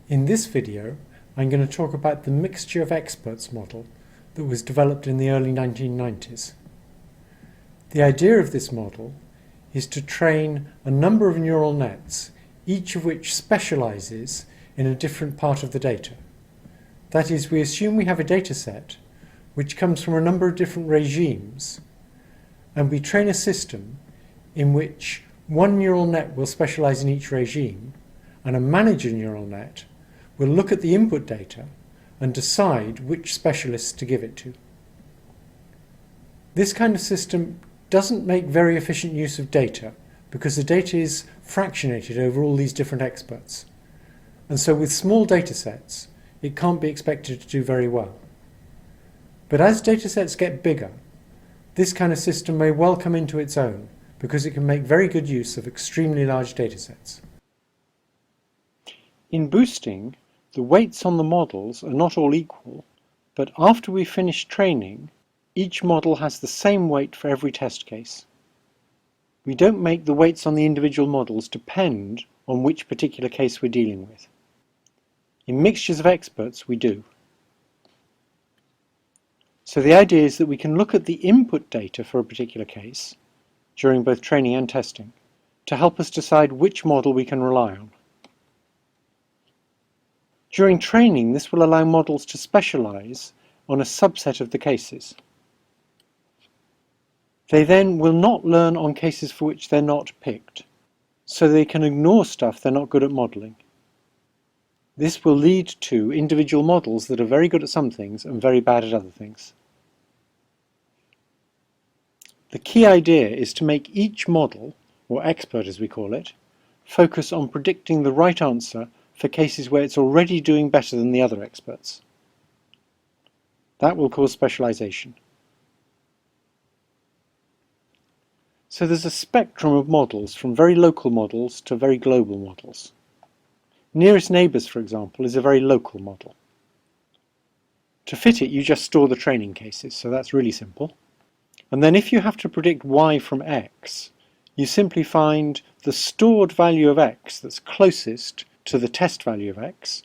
In this video, I'm going to talk about the mixture of experts model that was developed in the early 1990s. The idea of this model is to train a number of neural nets, each of which specializes in a different part of the data. That is, we assume we have a data set which comes from a number of different regimes, and we train a system in which one neural net will specialize in each regime, and a manager neural net will look at the input data and decide which specialists to give it to. This kind of system doesn't make very efficient use of data because the data is fractionated over all these different experts. And so with small data sets, it can't be expected to do very well. But as data sets get bigger, this kind of system may well come into its own because it can make very good use of extremely large data sets. In boosting, the weights on the models are not all equal, but after we finish training, each model has the same weight for every test case. We don't make the weights on the individual models depend on which particular case we're dealing with. In mixtures of experts, we do. So the idea is that we can look at the input data for a particular case during both training and testing to help us decide which model we can rely on. During training, this will allow models to specialize on a subset of the cases. They then will not learn on cases for which they're not picked, so they can ignore stuff they're not good at modeling. This will lead to individual models that are very good at some things and very bad at other things. The key idea is to make each model, or expert as we call it, focus on predicting the right answer for cases where it's already doing better than the other experts. That will cause specialization. So there's a spectrum of models, from very local models to very global models. Nearest neighbors, for example, is a very local model. To fit it, you just store the training cases, so that's really simple. And then if you have to predict y from x, you simply find the stored value of x that's closest to the test value of x,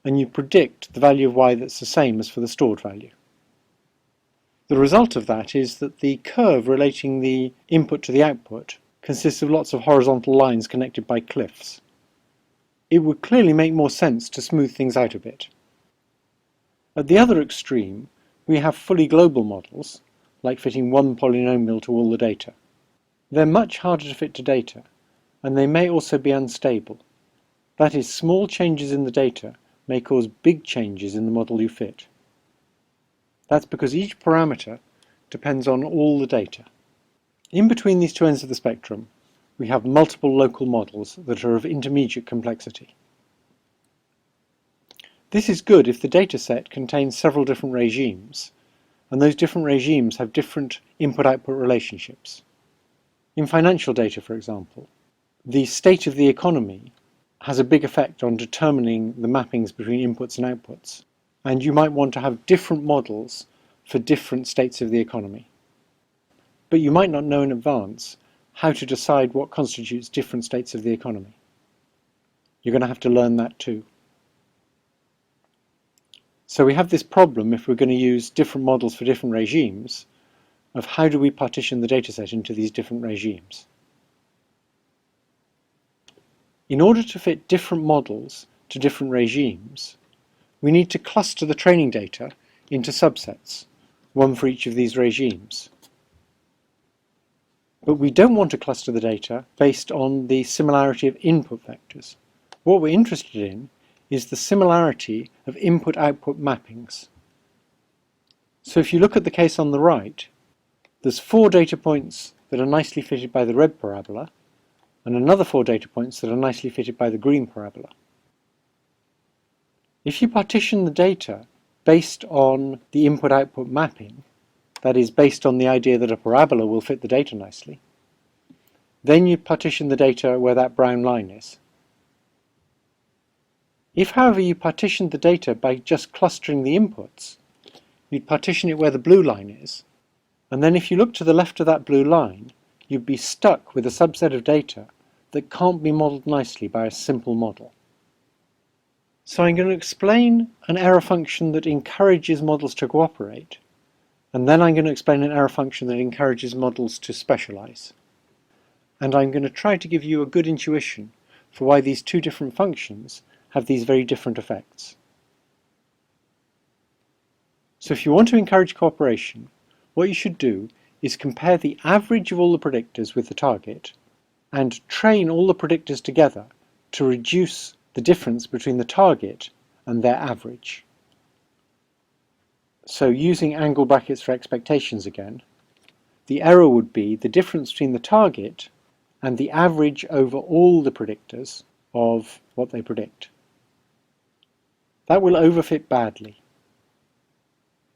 and you predict the value of y that's the same as for the stored value. The result of that is that the curve relating the input to the output consists of lots of horizontal lines connected by cliffs. It would clearly make more sense to smooth things out a bit. At the other extreme, we have fully global models, like fitting one polynomial to all the data. They're much harder to fit to data, and they may also be unstable. That is, small changes in the data may cause big changes in the model you fit. That's because each parameter depends on all the data. In between these two ends of the spectrum, we have multiple local models that are of intermediate complexity. This is good if the data set contains several different regimes, and those different regimes have different input-output relationships. In financial data, for example, the state of the economy has a big effect on determining the mappings between inputs and outputs, and you might want to have different models for different states of the economy. But you might not know in advance how to decide what constitutes different states of the economy. You're going to have to learn that too. So we have this problem, if we're going to use different models for different regimes, of how do we partition the dataset into these different regimes. In order to fit different models to different regimes, we need to cluster the training data into subsets, one for each of these regimes. But we don't want to cluster the data based on the similarity of input vectors. What we're interested in is the similarity of input-output mappings. So if you look at the case on the right, there's 4 data points that are nicely fitted by the red parabola, and another 4 data points that are nicely fitted by the green parabola. If you partition the data based on the input-output mapping, that is, based on the idea that a parabola will fit the data nicely, then you partition the data where that brown line is. If, however, you partitioned the data by just clustering the inputs, you'd partition it where the blue line is, and then if you look to the left of that blue line, you'd be stuck with a subset of data that can't be modeled nicely by a simple model. So I'm going to explain an error function that encourages models to cooperate, and then I'm going to explain an error function that encourages models to specialize. And I'm going to try to give you a good intuition for why these two different functions have these very different effects. So if you want to encourage cooperation, what you should do is compare the average of all the predictors with the target and train all the predictors together to reduce the difference between the target and their average. So using angle brackets for expectations again, the error would be the difference between the target and the average over all the predictors of what they predict. That will overfit badly.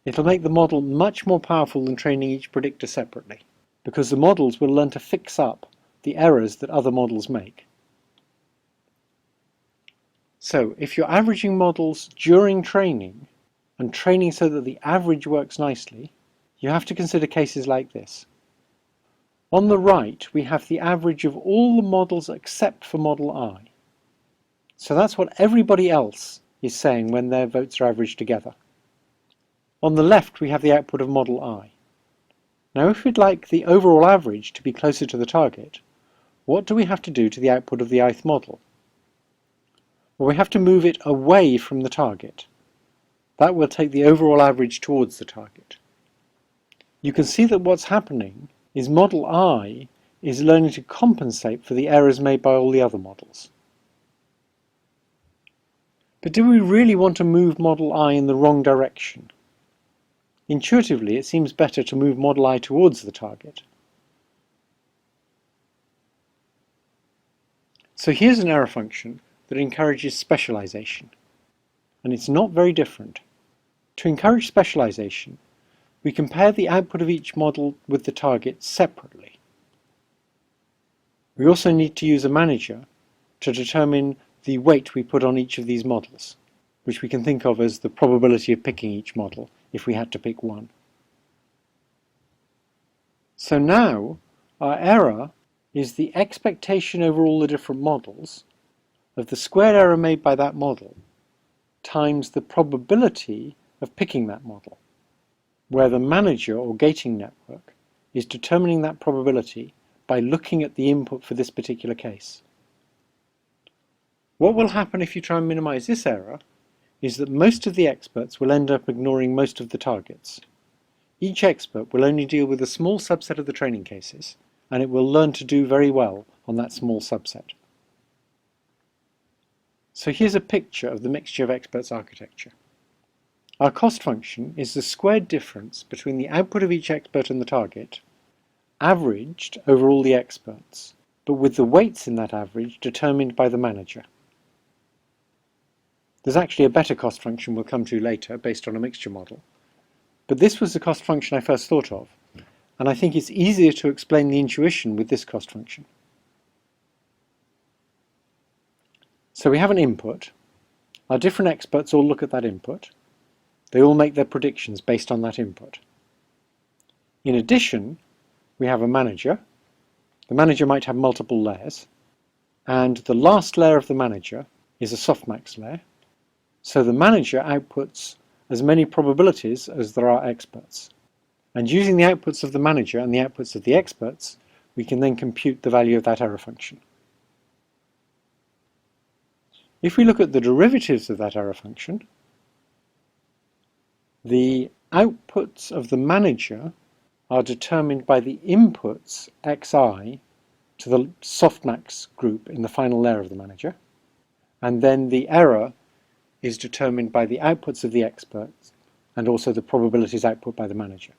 It'll make the model much more powerful than training each predictor separately, because the models will learn to fix up the errors that other models make. So if you're averaging models during training, and training so that the average works nicely, you have to consider cases like this. On the right, we have the average of all the models except for model I. So that's what everybody else is saying when their votes are averaged together. On the left, we have the output of model I. Now, if we'd like the overall average to be closer to the target, what do we have to do to the output of the ith model? Well, we have to move it away from the target. That will take the overall average towards the target. You can see that what's happening is model I is learning to compensate for the errors made by all the other models. But do we really want to move model I in the wrong direction? Intuitively, it seems better to move model I towards the target. So here's an error function that encourages specialization, and it's not very different. To encourage specialization, we compare the output of each model with the target separately. We also need to use a manager to determine the weight we put on each of these models, which we can think of as the probability of picking each model if we had to pick one. So now our error is the expectation over all the different models of the squared error made by that model times the probability of picking that model, where the manager or gating network is determining that probability by looking at the input for this particular case. What will happen if you try and minimize this error is that most of the experts will end up ignoring most of the targets. Each expert will only deal with a small subset of the training cases, and it will learn to do very well on that small subset. So here's a picture of the mixture of experts architecture. Our cost function is the squared difference between the output of each expert and the target, averaged over all the experts, but with the weights in that average determined by the manager. There's actually a better cost function we'll come to later based on a mixture model, but this was the cost function I first thought of, and I think it's easier to explain the intuition with this cost function. So we have an input. Our different experts all look at that input. They all make their predictions based on that input. In addition, we have a manager. The manager might have multiple layers, and the last layer of the manager is a softmax layer. So the manager outputs as many probabilities as there are experts. And using the outputs of the manager and the outputs of the experts, we can then compute the value of that error function. If we look at the derivatives of that error function, the outputs of the manager are determined by the inputs xi to the softmax group in the final layer of the manager, and then the error is determined by the outputs of the experts and also the probabilities output by the manager.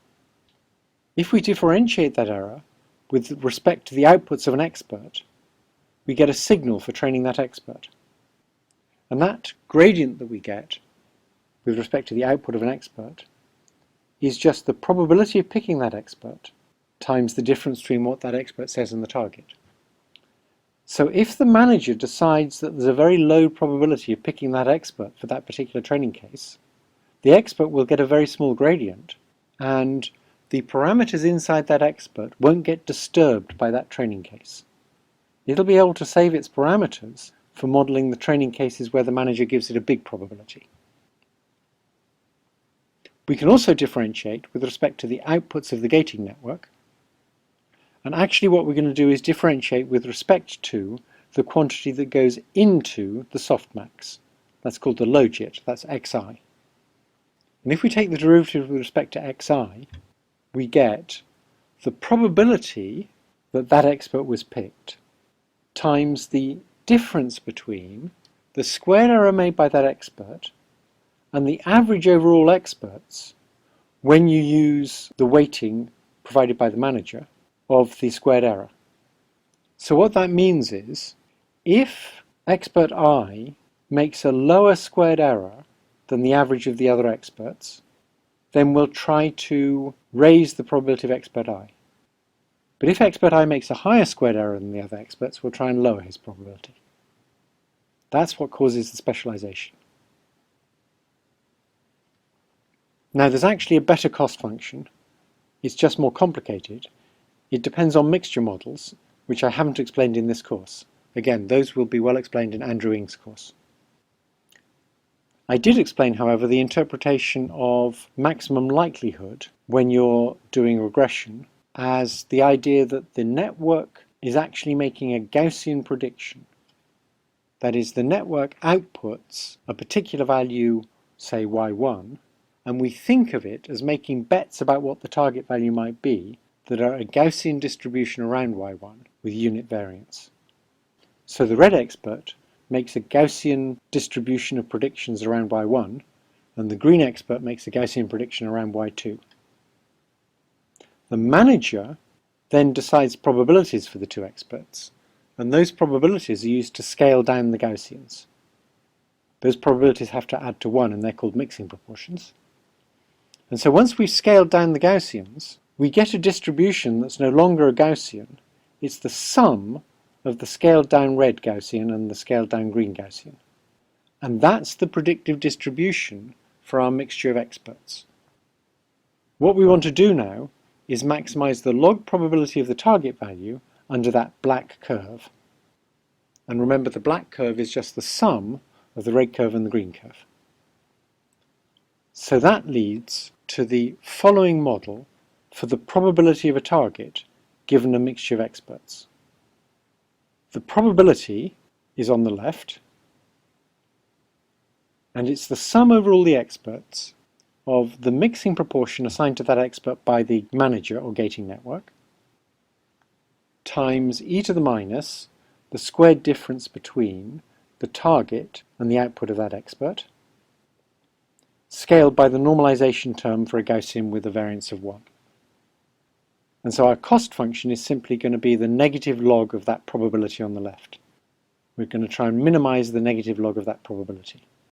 If we differentiate that error with respect to the outputs of an expert, we get a signal for training that expert. And that gradient that we get with respect to the output of an expert is just the probability of picking that expert times the difference between what that expert says and the target. So if the manager decides that there's a very low probability of picking that expert for that particular training case, the expert will get a very small gradient, and the parameters inside that expert won't get disturbed by that training case. It'll be able to save its parameters for modelling the training cases where the manager gives it a big probability. We can also differentiate with respect to the outputs of the gating network, and actually what we're going to do is differentiate with respect to the quantity that goes into the softmax. That's called the logit, that's xi. And if we take the derivative with respect to xi, we get the probability that that expert was picked times the difference between the squared error made by that expert and the average over all experts when you use the weighting provided by the manager of the squared error. So what that means is, if expert I makes a lower squared error than the average of the other experts, then we'll try to raise the probability of expert I. But if expert I makes a higher squared error than the other experts, we'll try and lower his probability. That's what causes the specialization. Now there's actually a better cost function. It's just more complicated. It depends on mixture models, which I haven't explained in this course. Again, those will be well explained in Andrew Ng's course. I did explain, however, the interpretation of maximum likelihood when you're doing regression as the idea that the network is actually making a Gaussian prediction. That is, the network outputs a particular value, say y1, and we think of it as making bets about what the target value might be that are a Gaussian distribution around y1 with unit variance. So the red expert makes a Gaussian distribution of predictions around y1, and the green expert makes a Gaussian prediction around y2. The manager then decides probabilities for the two experts, and those probabilities are used to scale down the Gaussians. Those probabilities have to add to 1, and they're called mixing proportions. And so once we've scaled down the Gaussians, we get a distribution that's no longer a Gaussian. It's the sum of the scaled down red Gaussian and the scaled down green Gaussian. And that's the predictive distribution for our mixture of experts. What we want to do now is maximize the log probability of the target value under that black curve. And remember, the black curve is just the sum of the red curve and the green curve. So that leads to the following model for the probability of a target given a mixture of experts. The probability is on the left, and it's the sum over all the experts of the mixing proportion assigned to that expert by the manager or gating network times e to the minus the squared difference between the target and the output of that expert, scaled by the normalization term for a Gaussian with a variance of 1. And so our cost function is simply going to be the negative log of that probability on the left. We're going to try and minimize the negative log of that probability.